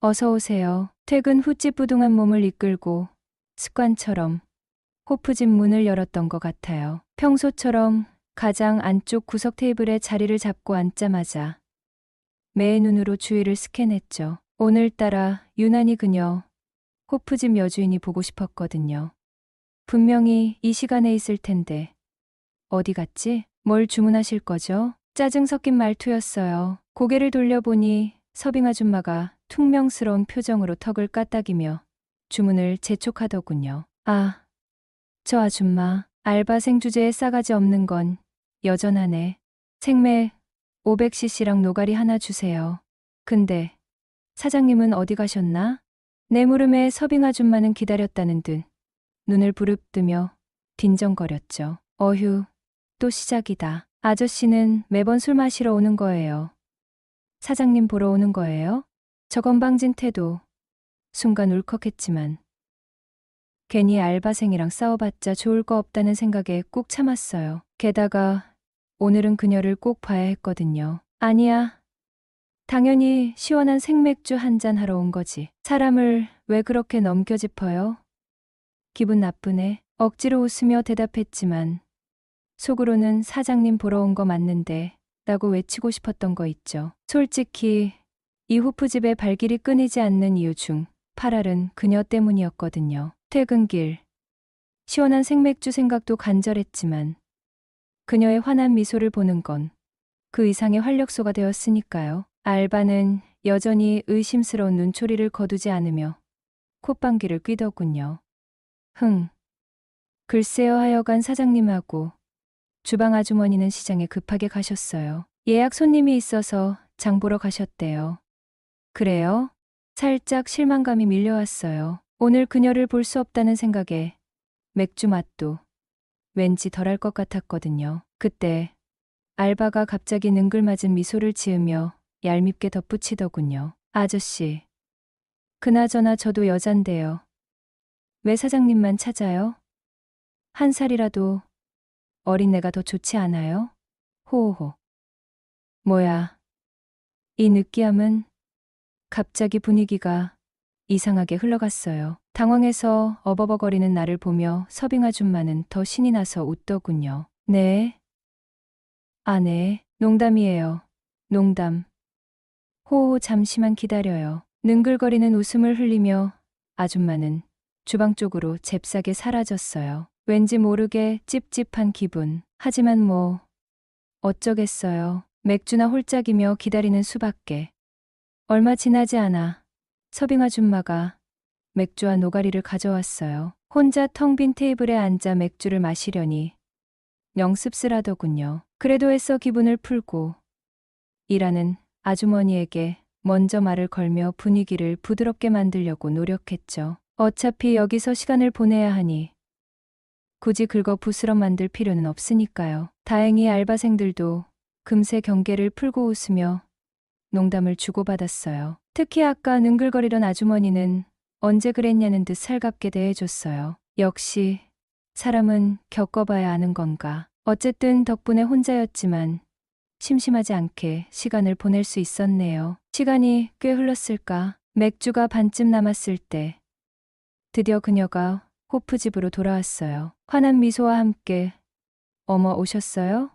어서 오세요. 퇴근 후 찌뿌둥한 몸을 이끌고 습관처럼 호프집 문을 열었던 것 같아요. 평소처럼 가장 안쪽 구석 테이블에 자리를 잡고 앉자마자 매의 눈으로 주위를 스캔했죠. 오늘따라 유난히 그녀 호프집 여주인이 보고 싶었거든요. 분명히 이 시간에 있을 텐데 어디 갔지? 뭘 주문하실 거죠? 짜증 섞인 말투였어요. 고개를 돌려보니 서빙 아줌마가 퉁명스러운 표정으로 턱을 까딱이며 주문을 재촉하더군요. 아, 저 아줌마, 알바생 주제에 싸가지 없는 건 여전하네. 생매 500cc랑 노가리 하나 주세요. 근데 사장님은 어디 가셨나? 내 물음에 서빙 아줌마는 기다렸다는 듯 눈을 부릅뜨며 빈정거렸죠. 어휴, 또 시작이다. 아저씨는 매번 술 마시러 오는 거예요. 사장님 보러 오는 거예요? 저 건방진 태도. 순간 울컥했지만 괜히 알바생이랑 싸워봤자 좋을 거 없다는 생각에 꾹 참았어요. 게다가 오늘은 그녀를 꼭 봐야 했거든요. 아니야. 당연히 시원한 생맥주 한 잔 하러 온 거지. 사람을 왜 그렇게 넘겨짚어요? 기분 나쁘네. 억지로 웃으며 대답했지만 속으로는 사장님 보러 온 거 맞는데 라고 외치고 싶었던 거 있죠. 솔직히 이 호프집의 발길이 끊이지 않는 이유 중 8알은 그녀 때문이었거든요. 퇴근길 시원한 생맥주 생각도 간절했지만 그녀의 환한 미소를 보는 건 그 이상의 활력소가 되었으니까요. 알바는 여전히 의심스러운 눈초리를 거두지 않으며 콧방귀를 뀌더군요. 글쎄요 하여간 사장님하고 주방 아주머니는 시장에 급하게 가셨어요. 예약 손님이 있어서 장 보러 가셨대요. 그래요? 살짝 실망감이 밀려왔어요. 오늘 그녀를 볼 수 없다는 생각에 맥주 맛도 왠지 덜할 것 같았거든요. 그때 알바가 갑자기 능글맞은 미소를 지으며 얄밉게 덧붙이더군요. 아저씨, 그나저나 저도 여잔데요. 왜 사장님만 찾아요? 한 살이라도 어린 내가 더 좋지 않아요? 호호호. 뭐야, 이 느끼함은. 갑자기 분위기가 이상하게 흘러갔어요. 당황해서 어버버거리는 나를 보며 서빙 아줌마는 더 신이 나서 웃더군요. 네. 아, 네. 농담이에요. 농담. 호호 잠시만 기다려요. 능글거리는 웃음을 흘리며 아줌마는 주방 쪽으로 잽싸게 사라졌어요. 왠지 모르게 찝찝한 기분. 하지만 뭐 어쩌겠어요. 맥주나 홀짝이며 기다리는 수밖에. 얼마 지나지 않아 서빙 아줌마가 맥주와 노가리를 가져왔어요. 혼자 텅 빈 테이블에 앉아 맥주를 마시려니 영 씁쓸하더군요. 그래도 애써 기분을 풀고 일하는 아주머니에게 먼저 말을 걸며 분위기를 부드럽게 만들려고 노력했죠. 어차피 여기서 시간을 보내야 하니 굳이 긁어 부스럼 만들 필요는 없으니까요. 다행히 알바생들도 금세 경계를 풀고 웃으며 농담을 주고받았어요. 특히 아까 능글거리던 아주머니는 언제 그랬냐는 듯 살갑게 대해줬어요. 역시 사람은 겪어봐야 아는 건가. 어쨌든 덕분에 혼자였지만 심심하지 않게 시간을 보낼 수 있었네요. 시간이 꽤 흘렀을까. 맥주가 반쯤 남았을 때 드디어 그녀가 호프집으로 돌아왔어요. 환한 미소와 함께 어머 오셨어요?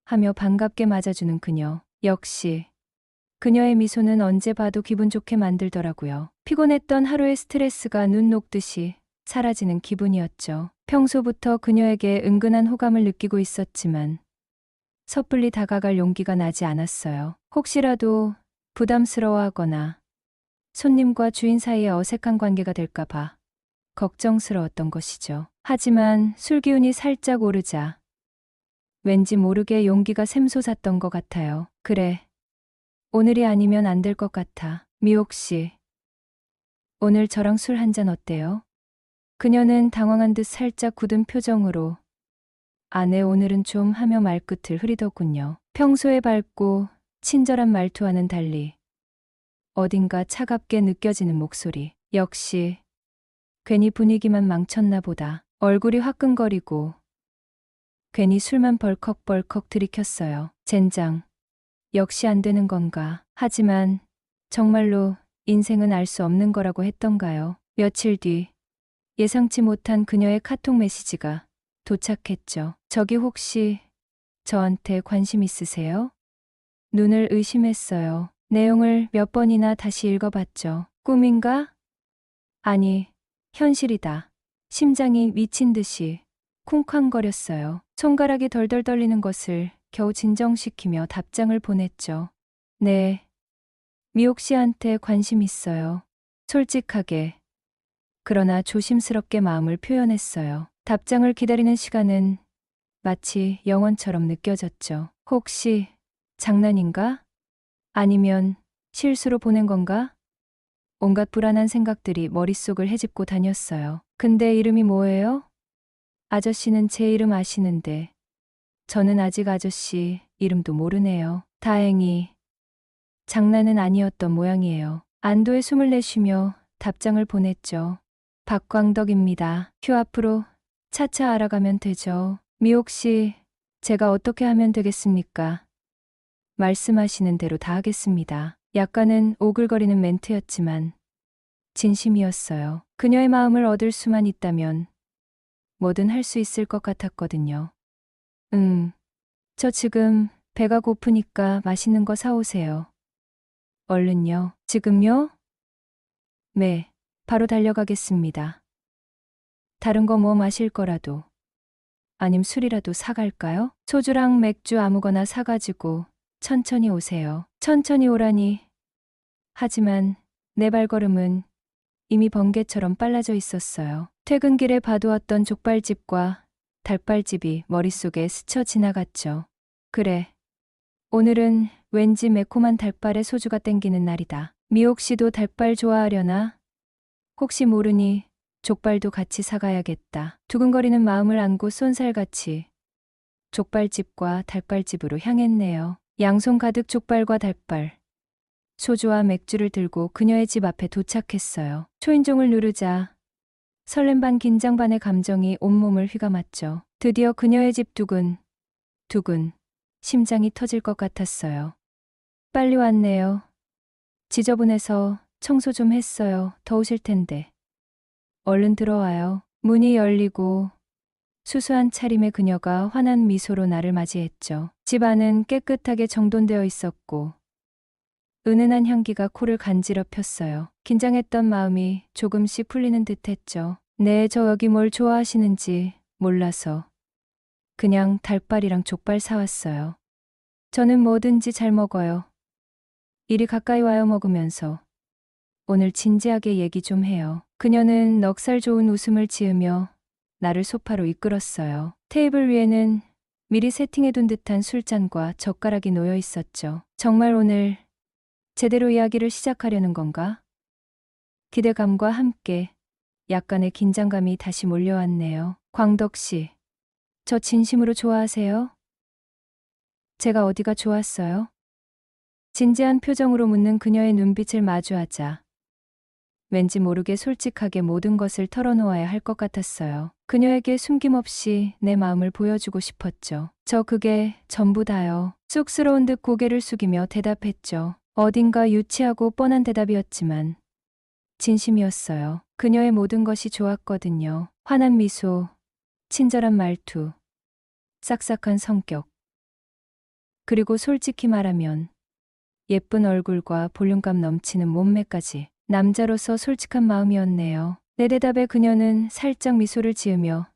하며 반갑게 맞아주는 그녀. 역시 그녀의 미소는 언제 봐도 기분 좋게 만들더라고요. 피곤했던 하루의 스트레스가 눈 녹듯이 사라지는 기분이었죠. 평소부터 그녀에게 은근한 호감을 느끼고 있었지만 섣불리 다가갈 용기가 나지 않았어요. 혹시라도 부담스러워하거나 손님과 주인 사이에 어색한 관계가 될까봐 걱정스러웠던 것이죠. 하지만 술 기운이 살짝 오르자 왠지 모르게 용기가 샘솟았던 것 같아요. 그래, 오늘이 아니면 안 될 것 같아. 미옥 씨, 오늘 저랑 술 한잔 어때요? 그녀는 당황한 듯 살짝 굳은 표정으로 아, 네, 오늘은 좀 하며 말끝을 흐리더군요. 평소에 밝고 친절한 말투와는 달리 어딘가 차갑게 느껴지는 목소리. 역시 괜히 분위기만 망쳤나 보다. 얼굴이 화끈거리고 괜히 술만 벌컥벌컥 들이켰어요. 젠장. 역시 안 되는 건가. 하지만 정말로 인생은 알 수 없는 거라고 했던가요? 며칠 뒤 예상치 못한 그녀의 카톡 메시지가 도착했죠. 저기 혹시 저한테 관심 있으세요? 눈을 의심했어요. 내용을 몇 번이나 다시 읽어봤죠. 꿈인가? 아니, 현실이다. 심장이 미친 듯이 쿵쾅거렸어요. 손가락이 덜덜 떨리는 것을 겨우 진정시키며 답장을 보냈죠. 네, 미옥 씨한테 관심 있어요. 솔직하게, 그러나 조심스럽게 마음을 표현했어요. 답장을 기다리는 시간은 마치 영원처럼 느껴졌죠. 혹시 장난인가? 아니면 실수로 보낸 건가? 온갖 불안한 생각들이 머릿속을 헤집고 다녔어요. 근데 이름이 뭐예요? 아저씨는 제 이름 아시는데 저는 아직 아저씨 이름도 모르네요. 다행히 장난은 아니었던 모양이에요. 안도의 숨을 내쉬며 답장을 보냈죠. 박광덕입니다. 휴 앞으로 차차 알아가면 되죠. 미옥 씨, 제가 어떻게 하면 되겠습니까? 말씀하시는 대로 다 하겠습니다. 약간은 오글거리는 멘트였지만 진심이었어요. 그녀의 마음을 얻을 수만 있다면 뭐든 할 수 있을 것 같았거든요. 저 지금 배가 고프니까 맛있는 거 사오세요. 얼른요. 지금요? 네, 바로 달려가겠습니다. 다른 거 뭐 마실 거라도, 아님 술이라도 사갈까요? 소주랑 맥주 아무거나 사가지고 천천히 오세요. 천천히 오라니. 하지만 내 발걸음은 이미 번개처럼 빨라져 있었어요. 퇴근길에 봐두었던 족발집과 닭발집이 머릿속에 스쳐 지나갔죠. 그래, 오늘은 왠지 매콤한 닭발에 소주가 땡기는 날이다. 미옥 씨도 닭발 좋아하려나? 혹시 모르니 족발도 같이 사가야겠다. 두근거리는 마음을 안고 쏜살같이 족발집과 닭발집으로 향했네요. 양손 가득 족발과 닭발, 소주와 맥주를 들고 그녀의 집 앞에 도착했어요. 초인종을 누르자 설렘 반 긴장 반의 감정이 온몸을 휘감았죠. 드디어 그녀의 집 두근, 심장이 터질 것 같았어요. 빨리 왔네요. 지저분해서 청소 좀 했어요. 더우실 텐데. 얼른 들어와요. 문이 열리고 수수한 차림의 그녀가 환한 미소로 나를 맞이했죠. 집 안은 깨끗하게 정돈되어 있었고 은은한 향기가 코를 간지럽혔어요. 긴장했던 마음이 조금씩 풀리는 듯했죠. 네, 저 여기 뭘 좋아하시는지 몰라서 그냥 닭발이랑 족발 사왔어요. 저는 뭐든지 잘 먹어요. 이리 가까이 와요. 먹으면서 오늘 진지하게 얘기 좀 해요. 그녀는 넉살 좋은 웃음을 지으며 나를 소파로 이끌었어요. 테이블 위에는 미리 세팅해둔 듯한 술잔과 젓가락이 놓여 있었죠. 정말 오늘 제대로 이야기를 시작하려는 건가? 기대감과 함께 약간의 긴장감이 다시 몰려왔네요. 광덕 씨, 저 진심으로 좋아하세요? 제가 어디가 좋았어요? 진지한 표정으로 묻는 그녀의 눈빛을 마주하자 왠지 모르게 솔직하게 모든 것을 털어놓아야 할 것 같았어요. 그녀에게 숨김없이 내 마음을 보여주고 싶었죠. 저 그게 전부 다요. 쑥스러운 듯 고개를 숙이며 대답했죠. 어딘가 유치하고 뻔한 대답이었지만 진심이었어요. 그녀의 모든 것이 좋았거든요. 환한 미소, 친절한 말투, 싹싹한 성격. 그리고 솔직히 말하면 예쁜 얼굴과 볼륨감 넘치는 몸매까지. 남자로서 솔직한 마음이었네요. 내 대답에 그녀는 살짝 미소를 지으며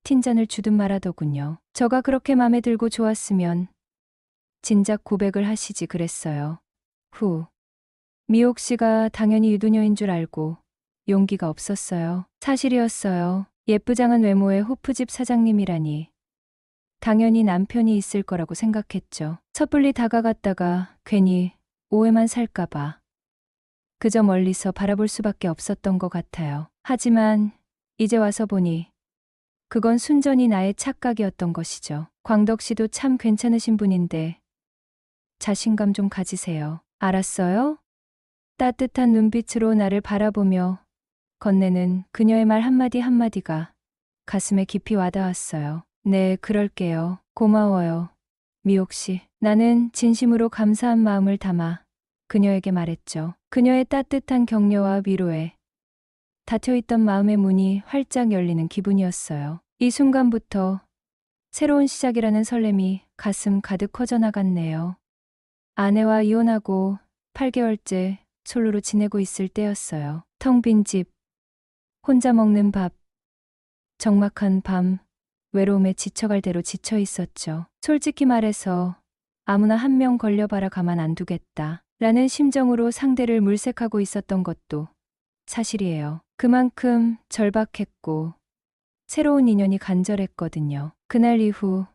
틴잔을 주듯 말하더군요. 저가 그렇게 맘에 들고 좋았으면 진작 고백을 하시지 그랬어요. 후. 미옥 씨가 당연히 유부녀인 줄 알고 용기가 없었어요. 사실이었어요. 예쁘장한 외모의 호프집 사장님이라니. 당연히 남편이 있을 거라고 생각했죠. 섣불리 다가갔다가 괜히 오해만 살까봐. 그저 멀리서 바라볼 수밖에 없었던 것 같아요. 하지만 이제 와서 보니 그건 순전히 나의 착각이었던 것이죠. 광덕 씨도 참 괜찮으신 분인데 자신감 좀 가지세요. 알았어요? 따뜻한 눈빛으로 나를 바라보며 건네는 그녀의 말 한마디 한마디가 가슴에 깊이 와닿았어요. 네, 그럴게요. 고마워요. 미옥 씨. 나는 진심으로 감사한 마음을 담아 그녀에게 말했죠. 그녀의 따뜻한 격려와 위로에 닫혀있던 마음의 문이 활짝 열리는 기분이었어요. 이 순간부터 새로운 시작이라는 설렘이 가슴 가득 커져나갔네요. 아내와 이혼하고 8개월째 솔로로 지내고 있을 때였어요. 텅 빈 집, 혼자 먹는 밥, 적막한 밤, 외로움에 지쳐갈 대로 지쳐 있었죠. 솔직히 말해서 아무나 한 명 걸려봐라 가만 안 두겠다 라는 심정으로 상대를 물색하고 있었던 것도 사실이에요. 그만큼 절박했고 새로운 인연이 간절했거든요. 그날 이후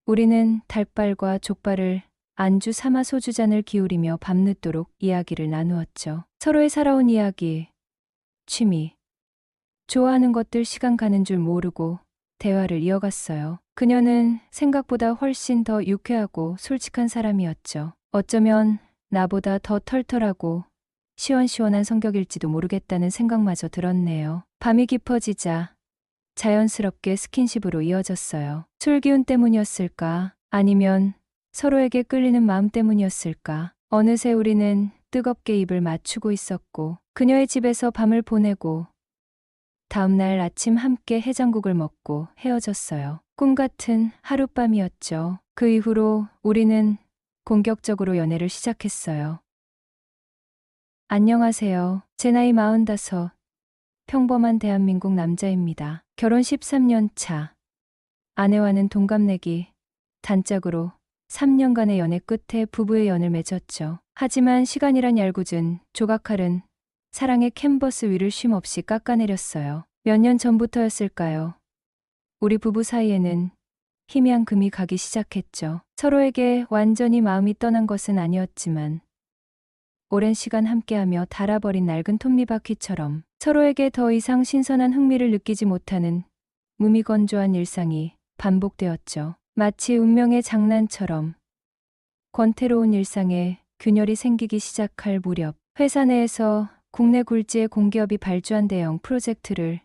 우리는 닭발과 족발을 안주 삼아 소주잔을 기울이며 밤늦도록 이야기를 나누었죠. 서로의 살아온 이야기, 취미, 좋아하는 것들 시간 가는 줄 모르고 대화를 이어갔어요. 그녀는 생각보다 훨씬 더 유쾌하고 솔직한 사람이었죠. 어쩌면 나보다 더 털털하고 시원시원한 성격일지도 모르겠다는 생각마저 들었네요. 밤이 깊어지자 자연스럽게 스킨십으로 이어졌어요. 술 기운 때문이었을까? 아니면 서로에게 끌리는 마음 때문이었을까? 어느새 우리는 뜨겁게 입을 맞추고 있었고 그녀의 집에서 밤을 보내고 다음날 아침 함께 해장국을 먹고 헤어졌어요. 꿈 같은 하룻밤이었죠. 그 이후로 우리는 본격적으로 연애를 시작했어요. 안녕하세요. 제 나이 45, 평범한 대한민국 남자입니다. 결혼 13년 차. 아내와는 동갑내기, 단짝으로 3년간의 연애 끝에 부부의 연을 맺었죠. 하지만 시간이란 얄궂은 조각칼은 사랑의 캔버스 위를 쉼없이 깎아내렸어요. 몇 년 전부터였을까요? 우리 부부 사이에는 희미한 금이 가기 시작했죠. 서로에게 완전히 마음이 떠난 것은 아니었지만 오랜 시간 함께하며 닳아버린 낡은 톱니바퀴처럼 서로에게 더 이상 신선한 흥미를 느끼지 못하는 무미건조한 일상이 반복되었죠. 마치 운명의 장난처럼 권태로운 일상에 균열이 생기기 시작할 무렵 회사 내에서 국내 굴지의 공기업이 발주한 대형 프로젝트를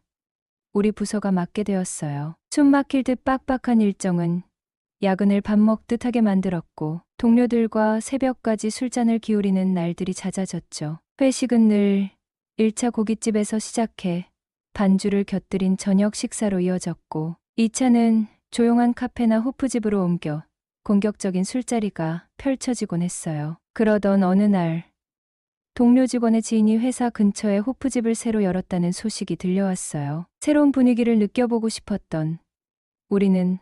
우리 부서가 맡게 되었어요. 숨 막힐 듯 빡빡한 일정은 야근을 밥 먹듯 하게 만들었고 동료들과 새벽까지 술잔을 기울이는 날들이 잦아졌죠. 회식은 늘 1차 고깃집에서 시작해 반주를 곁들인 저녁 식사로 이어졌고 2차는 조용한 카페나 호프집으로 옮겨 공격적인 술자리가 펼쳐지곤 했어요. 그러던 어느 날 동료 직원의 지인이 회사 근처에 호프집을 새로 열었다는 소식이 들려왔어요. 새로운 분위기를 느껴보고 싶었던 우리는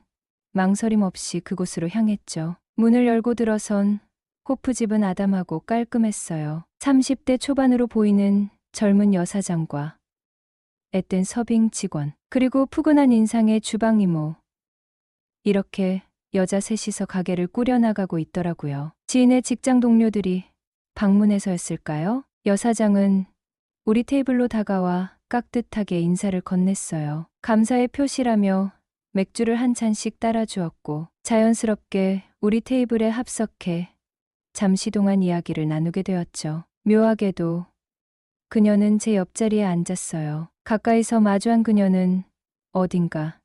망설임 없이 그곳으로 향했죠. 문을 열고 들어선 호프집은 아담하고 깔끔했어요. 30대 초반으로 보이는 젊은 여사장과 앳된 서빙 직원, 그리고 푸근한 인상의 주방 이모. 이렇게 여자 셋이서 가게를 꾸려나가고 있더라고요. 지인의 직장 동료들이 방문해서였을까요? 여사장은 우리 테이블로 다가와 깍듯하게 인사를 건넸어요. 감사의 표시라며 맥주를 한 잔씩 따라주었고 자연스럽게 우리 테이블에 합석해 잠시 동안 이야기를 나누게 되었죠. 묘하게도 그녀는 제 옆자리에 앉았어요. 가까이서 마주한 그녀는 어딘가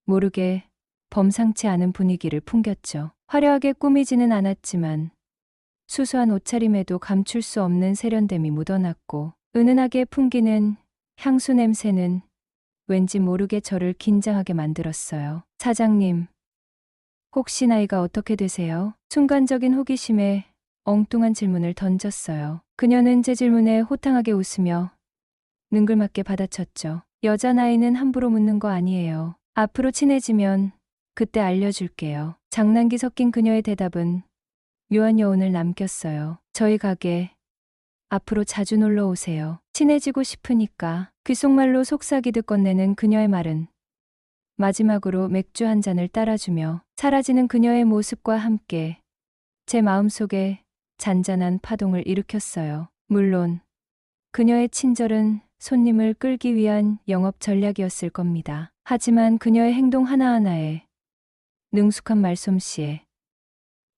모르게 범상치 않은 분위기를 풍겼죠. 화려하게 꾸미지는 않았지만 수수한 옷차림에도 감출 수 없는 세련됨이 묻어났고 은은하게 풍기는 향수 냄새는 왠지 모르게 저를 긴장하게 만들었어요. 사장님, 혹시 나이가 어떻게 되세요? 순간적인 호기심에 엉뚱한 질문을 던졌어요. 그녀는 제 질문에 호탕하게 웃으며 능글맞게 받아쳤죠. 여자 나이는 함부로 묻는 거 아니에요. 앞으로 친해지면 그때 알려줄게요. 장난기 섞인 그녀의 대답은 묘한 여운을 남겼어요. 저희 가게 앞으로 자주 놀러 오세요. 친해지고 싶으니까. 귓속말로 속삭이듯 건네는 그녀의 말은 마지막으로 맥주 한 잔을 따라주며 사라지는 그녀의 모습과 함께 제 마음속에 잔잔한 파동을 일으켰어요. 물론 그녀의 친절은 손님을 끌기 위한 영업 전략이었을 겁니다. 하지만 그녀의 행동 하나하나에 능숙한 말솜씨에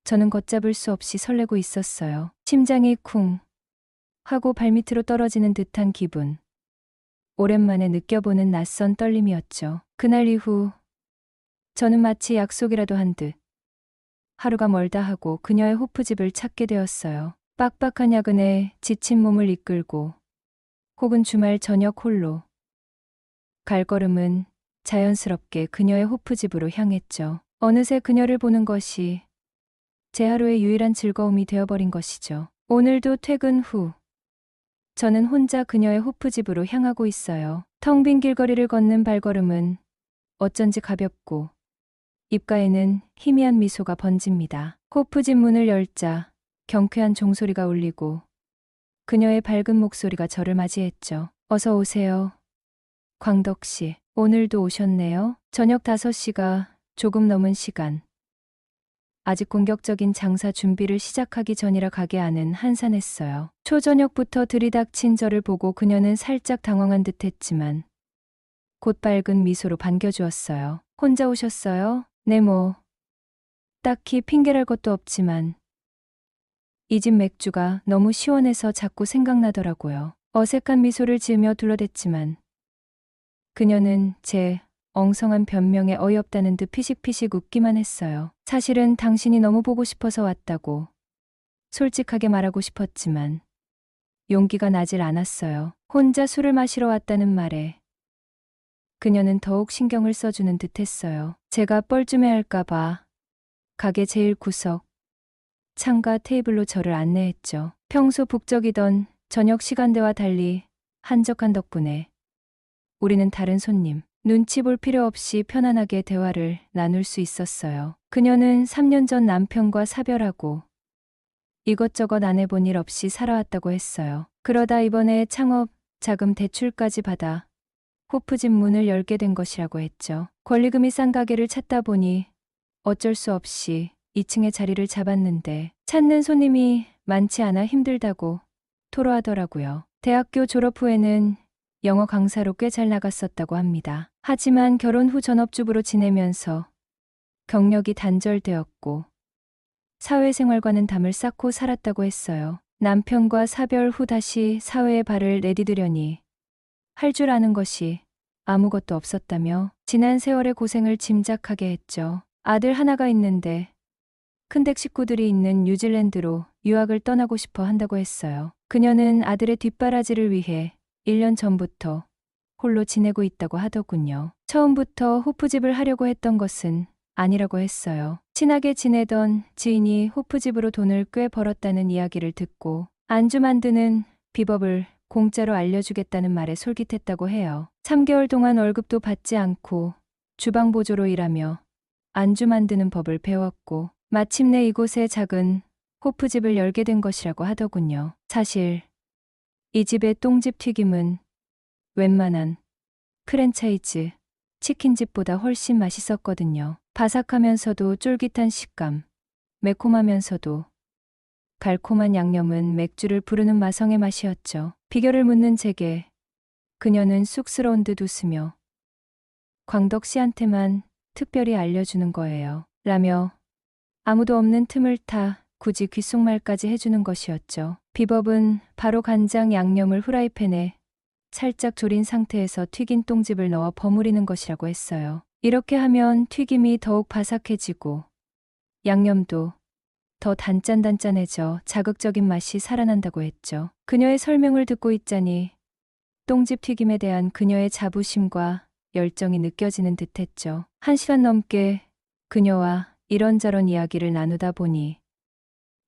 저는 걷잡을 수 없이 설레고 있었어요. 심장이 쿵 하고 발밑으로 떨어지는 듯한 기분. 오랜만에 느껴보는 낯선 떨림이었죠. 그날 이후 저는 마치 약속이라도 한 듯 하루가 멀다 하고 그녀의 호프집을 찾게 되었어요. 빡빡한 야근에 지친 몸을 이끌고 혹은 주말 저녁 홀로 발걸음은 자연스럽게 그녀의 호프집으로 향했죠. 어느새 그녀를 보는 것이 제 하루의 유일한 즐거움이 되어버린 것이죠. 오늘도 퇴근 후 저는 혼자 그녀의 호프집으로 향하고 있어요. 텅 빈 길거리를 걷는 발걸음은 어쩐지 가볍고 입가에는 희미한 미소가 번집니다. 호프집 문을 열자 경쾌한 종소리가 울리고 그녀의 밝은 목소리가 저를 맞이했죠. 어서 오세요. 광덕 씨, 오늘도 오셨네요. 저녁 5시가 조금 넘은 시간. 아직 본격적인 장사 준비를 시작하기 전이라 가게 안은 한산했어요. 초저녁부터 들이닥친 저를 보고 그녀는 살짝 당황한 듯했지만 곧 밝은 미소로 반겨주었어요. 혼자 오셨어요? 네, 딱히 핑계랄 것도 없지만 이 집 맥주가 너무 시원해서 자꾸 생각나더라고요. 어색한 미소를 지으며 둘러댔지만 그녀는 제 엉성한 변명에 어이없다는 듯 피식피식 웃기만 했어요. 사실은 당신이 너무 보고 싶어서 왔다고 솔직하게 말하고 싶었지만 용기가 나질 않았어요. 혼자 술을 마시러 왔다는 말에 그녀는 더욱 신경을 써주는 듯 했어요. 제가 뻘쭘해할까봐 가게 제일 구석 창가 테이블로 저를 안내했죠. 평소 북적이던 저녁 시간대와 달리 한적한 덕분에 우리는 다른 손님, 눈치 볼 필요 없이 편안하게 대화를 나눌 수 있었어요. 그녀는 3년 전 남편과 사별하고 이것저것 안 해본 일 없이 살아왔다고 했어요. 그러다 이번에 창업 자금 대출까지 받아 호프집 문을 열게 된 것이라고 했죠. 권리금이 싼 가게를 찾다 보니 어쩔 수 없이 2층에 자리를 잡았는데 찾는 손님이 많지 않아 힘들다고 토로하더라고요. 대학교 졸업 후에는 영어 강사로 꽤 잘 나갔었다고 합니다. 하지만 결혼 후 전업주부로 지내면서 경력이 단절되었고 사회생활과는 담을 쌓고 살았다고 했어요. 남편과 사별 후 다시 사회에 발을 내디디려니 할 줄 아는 것이 아무것도 없었다며 지난 세월의 고생을 짐작하게 했죠. 아들 하나가 있는데 큰댁 식구들이 있는 뉴질랜드로 유학을 떠나고 싶어 한다고 했어요. 그녀는 아들의 뒷바라지를 위해 1년 전부터 홀로 지내고 있다고 하더군요. 처음부터 호프집을 하려고 했던 것은 아니라고 했어요. 친하게 지내던 지인이 호프집으로 돈을 꽤 벌었다는 이야기를 듣고 안주 만드는 비법을 공짜로 알려주겠다는 말에 솔깃했다고 해요. 3개월 동안 월급도 받지 않고 주방 보조로 일하며 안주 만드는 법을 배웠고 마침내 이곳에 작은 호프집을 열게 된 것이라고 하더군요. 사실 이 집의 똥집 튀김은 웬만한 프랜차이즈 치킨집보다 훨씬 맛있었거든요. 바삭하면서도 쫄깃한 식감, 매콤하면서도 달콤한 양념은 맥주를 부르는 마성의 맛이었죠. 비결을 묻는 제게 그녀는 쑥스러운 듯 웃으며 광덕 씨한테만 특별히 알려주는 거예요. 라며 아무도 없는 틈을 타 굳이 귓속말까지 해주는 것이었죠. 비법은 바로 간장 양념을 후라이팬에 살짝 졸인 상태에서 튀긴 똥집을 넣어 버무리는 것이라고 했어요. 이렇게 하면 튀김이 더욱 바삭해지고 양념도 더 단짠단짠해져 자극적인 맛이 살아난다고 했죠. 그녀의 설명을 듣고 있자니 똥집 튀김에 대한 그녀의 자부심과 열정이 느껴지는 듯했죠. 1시간 넘게 그녀와 이런저런 이야기를 나누다 보니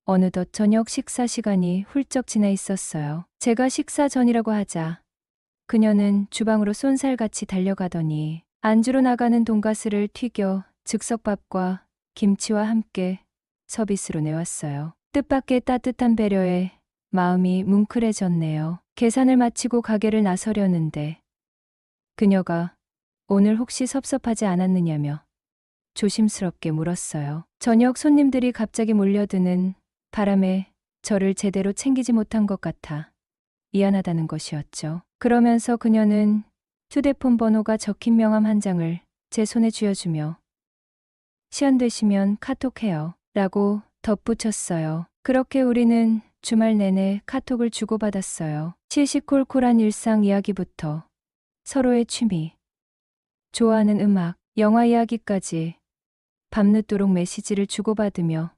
어느덧 저녁 식사 시간이 훌쩍 지나 있었어요. 제가 식사 전이라고 하자 그녀는 주방으로 쏜살같이 달려가더니 안주로 나가는 돈가스를 튀겨 즉석밥과 김치와 함께 서비스로 내왔어요. 뜻밖의 따뜻한 배려에 마음이 뭉클해졌네요. 계산을 마치고 가게를 나서려는데 그녀가 오늘 혹시 섭섭하지 않았느냐며 조심스럽게 물었어요. 저녁 손님들이 갑자기 몰려드는 바람에 저를 제대로 챙기지 못한 것 같아 미안하다는 것이었죠. 그러면서 그녀는 휴대폰 번호가 적힌 명함 한 장을 제 손에 쥐어주며 시간 되시면 카톡해요 라고 덧붙였어요. 그렇게 우리는 주말 내내 카톡을 주고받았어요. 시시콜콜한 일상 이야기부터 서로의 취미, 좋아하는 음악, 영화 이야기까지 밤늦도록 메시지를 주고받으며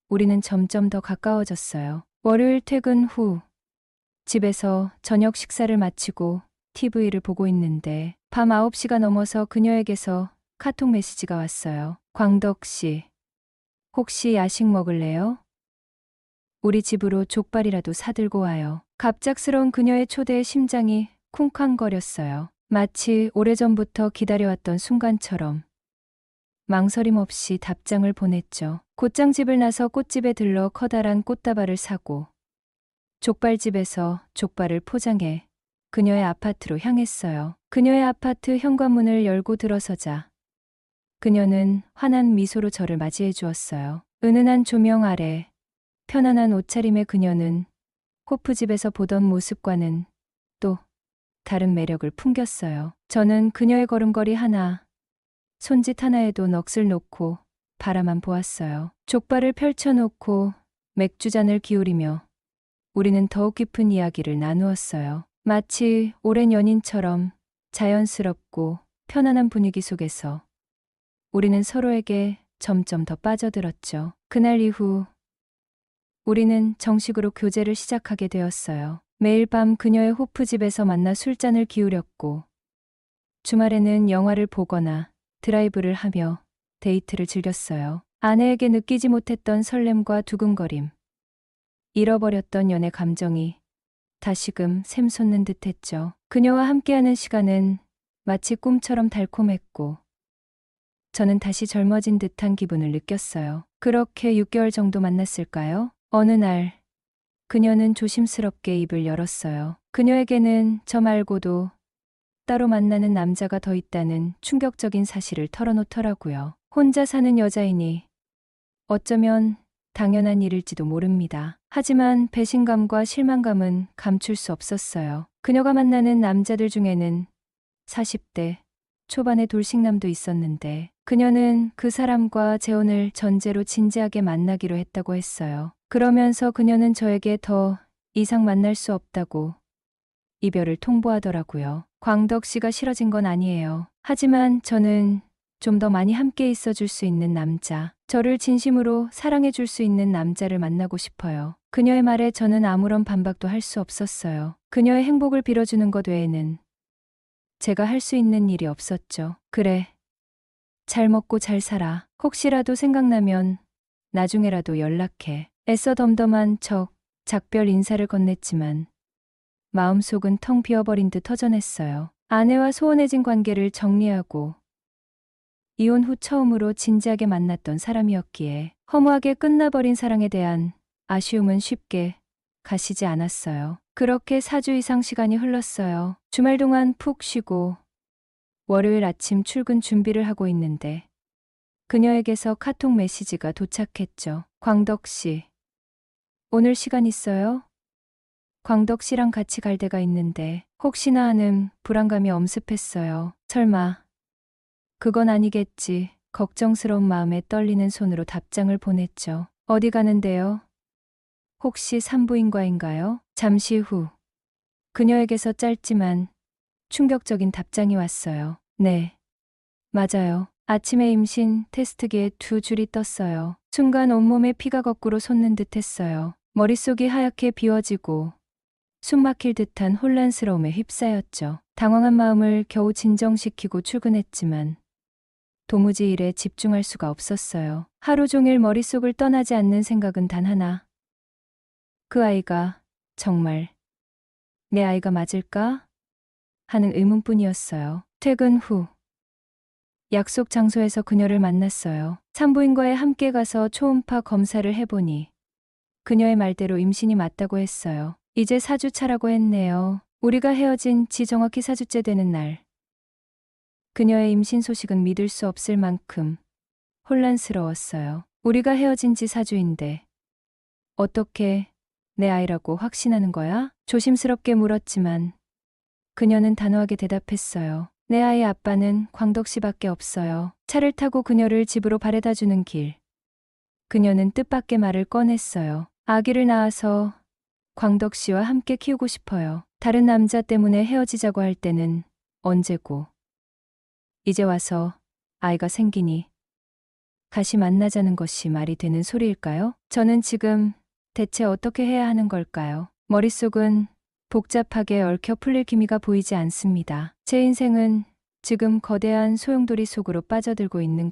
우리는 점점 더 가까워졌어요. 월요일 퇴근 후 집에서 저녁 식사를 마치고 TV를 보고 있는데 밤 9시가 넘어서 그녀에게서 카톡 메시지가 왔어요. 광덕 씨, 혹시 야식 먹을래요? 우리 집으로 족발이라도 사들고 와요. 갑작스러운 그녀의 초대에 심장이 쿵쾅거렸어요. 마치 오래전부터 기다려왔던 순간처럼 망설임 없이 답장을 보냈죠. 곧장 집을 나서 꽃집에 들러 커다란 꽃다발을 사고 족발집에서 족발을 포장해 그녀의 아파트로 향했어요. 그녀의 아파트 현관문을 열고 들어서자 그녀는 환한 미소로 저를 맞이해 주었어요. 은은한 조명 아래 편안한 옷차림의 그녀는 호프집에서 보던 모습과는 또 다른 매력을 풍겼어요. 저는 그녀의 걸음걸이 하나, 손짓 하나에도 넋을 놓고 바라만 보았어요. 족발을 펼쳐놓고 맥주잔을 기울이며 우리는 더욱 깊은 이야기를 나누었어요. 마치 오랜 연인처럼 자연스럽고 편안한 분위기 속에서 우리는 서로에게 점점 더 빠져들었죠. 그날 이후 우리는 정식으로 교제를 시작하게 되었어요. 매일 밤 그녀의 호프집에서 만나 술잔을 기울였고 주말에는 영화를 보거나 드라이브를 하며 데이트를 즐겼어요. 아내에게 느끼지 못했던 설렘과 두근거림, 잃어버렸던 연애 감정이 다시금 샘솟는 듯했죠. 그녀와 함께하는 시간은 마치 꿈처럼 달콤했고 저는 다시 젊어진 듯한 기분을 느꼈어요. 그렇게 6개월 정도 만났을까요? 어느 날 그녀는 조심스럽게 입을 열었어요. 그녀에게는 저 말고도 따로 만나는 남자가 더 있다는 충격적인 사실을 털어놓더라고요. 혼자 사는 여자이니 어쩌면 당연한 일일지도 모릅니다. 하지만 배신감과 실망감은 감출 수 없었어요. 그녀가 만나는 남자들 중에는 40대 초반의 돌싱남도 있었는데 그녀는 그 사람과 재혼을 전제로 진지하게 만나기로 했다고 했어요. 그러면서 그녀는 저에게 더 이상 만날 수 없다고 이별을 통보하더라고요. 광덕 씨가 싫어진 건 아니에요. 하지만 저는 좀 더 많이 함께 있어줄 수 있는 남자, 저를 진심으로 사랑해줄 수 있는 남자를 만나고 싶어요. 그녀의 말에 저는 아무런 반박도 할 수 없었어요. 그녀의 행복을 빌어주는 것 외에는 제가 할 수 있는 일이 없었죠. 그래, 잘 먹고 잘 살아. 혹시라도 생각나면 나중에라도 연락해. 애써 덤덤한 척 작별 인사를 건넸지만 마음속은 텅 비어버린 듯 허전했어요. 아내와 소원해진 관계를 정리하고 이혼 후 처음으로 진지하게 만났던 사람이었기에 허무하게 끝나버린 사랑에 대한 아쉬움은 쉽게 가시지 않았어요. 그렇게 4주 이상 시간이 흘렀어요. 주말 동안 푹 쉬고 월요일 아침 출근 준비를 하고 있는데 그녀에게서 카톡 메시지가 도착했죠. 광덕 씨, 오늘 시간 있어요? 광덕 씨랑 같이 갈 데가 있는데 혹시나 하는 불안감이 엄습했어요. 설마 그건 아니겠지. 걱정스러운 마음에 떨리는 손으로 답장을 보냈죠. 어디 가는데요? 혹시 산부인과인가요? 잠시 후 그녀에게서 짧지만 충격적인 답장이 왔어요. 네, 맞아요. 아침에 임신 테스트기에 2줄이 떴어요. 순간 온몸에 피가 거꾸로 솟는 듯 했어요. 머릿속이 하얗게 비워지고 숨 막힐 듯한 혼란스러움에 휩싸였죠. 당황한 마음을 겨우 진정시키고 출근했지만 도무지 일에 집중할 수가 없었어요. 하루 종일 머릿속을 떠나지 않는 생각은 단 하나. 그 아이가 정말 내 아이가 맞을까? 하는 의문뿐이었어요. 퇴근 후 약속 장소에서 그녀를 만났어요. 산부인과에 함께 가서 초음파 검사를 해보니 그녀의 말대로 임신이 맞다고 했어요. 이제 4주 차라고 했네요. 우리가 헤어진 지 정확히 4주째 되는 날. 그녀의 임신 소식은 믿을 수 없을 만큼 혼란스러웠어요. 우리가 헤어진 지 4주인데 어떻게 내 아이라고 확신하는 거야? 조심스럽게 물었지만 그녀는 단호하게 대답했어요. 내 아이 아빠는 광덕 씨밖에 없어요. 차를 타고 그녀를 집으로 바래다 주는 길. 그녀는 뜻밖의 말을 꺼냈어요. 아기를 낳아서 광덕 씨와 함께 키우고 싶어요. 다른 남자 때문에 헤어지자고 할 때는 언제고. 이제 와서 아이가 생기니 다시 만나자는 것이 말이 되는 소리일까요? 저는 지금 대체 어떻게 해야 하는 걸까요? 머릿속은 복잡하게 얽혀 풀릴 기미가 보이지 않습니다. 제 인생은 지금 거대한 소용돌이 속으로 빠져들고 있는